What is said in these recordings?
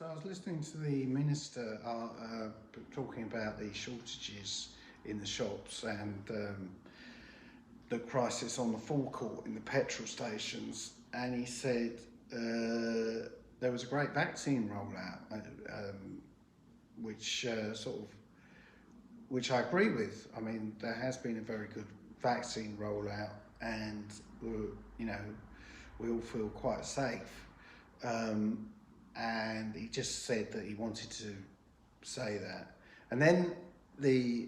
So I was listening to the minister talking about the shortages in the shops and the crisis on the forecourt in the petrol stations, and he said there was a great vaccine rollout, which which I agree with. I mean, there has been a very good vaccine rollout, and we all feel quite safe. And he just said that he wanted to say that. And then the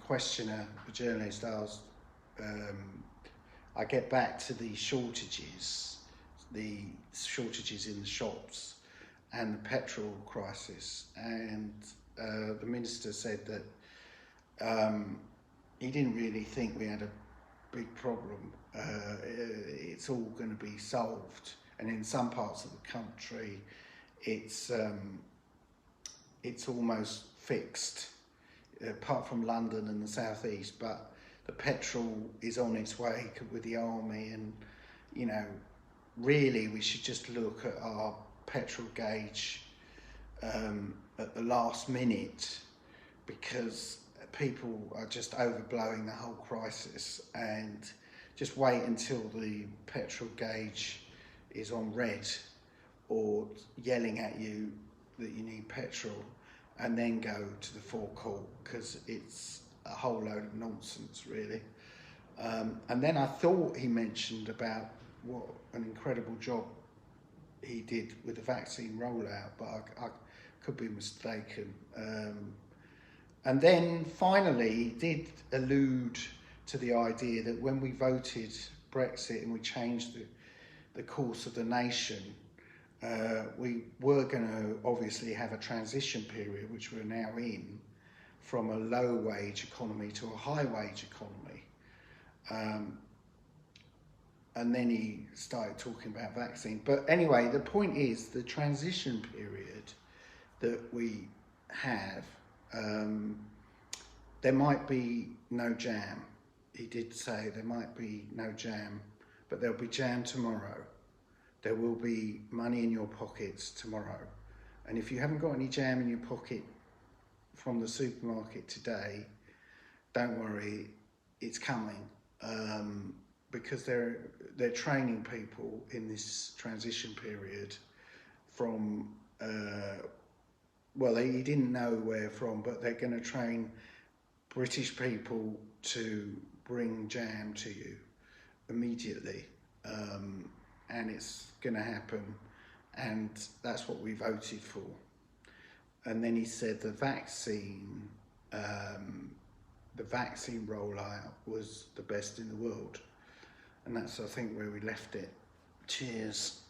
questioner, the journalist, asked, I get back to the shortages in the shops and the petrol crisis. And the minister said that he didn't really think we had a big problem. It's all going to be solved. And in some parts of the country, it's almost fixed, apart from London and the southeast. But the petrol is on its way with the army, and really we should just look at our petrol gauge at the last minute, because people are just overblowing the whole crisis, and just wait until the petrol gauge is on red or yelling at you that you need petrol, and then go to the forecourt, because it's a whole load of nonsense, really. And then I thought he mentioned about what an incredible job he did with the vaccine rollout, but I could be mistaken. And then finally he did allude to the idea that when we voted Brexit and we changed the course of the nation, we were going to obviously have a transition period, which we're now in, from a low wage economy to a high wage economy. And then he started talking about vaccine. But anyway, the point is, the transition period that we have, there might be no jam. He did say there might be no jam, but there'll be jam tomorrow. There will be money in your pockets tomorrow. And if you haven't got any jam in your pocket from the supermarket today, don't worry, it's coming. Because they're training people in this transition period from, he didn't know where from, but they're going to train British people to bring jam to you immediately. And it's going to happen, and that's what we voted for. And then he said the vaccine rollout was the best in the world, and that's, I think, where we left it. Cheers.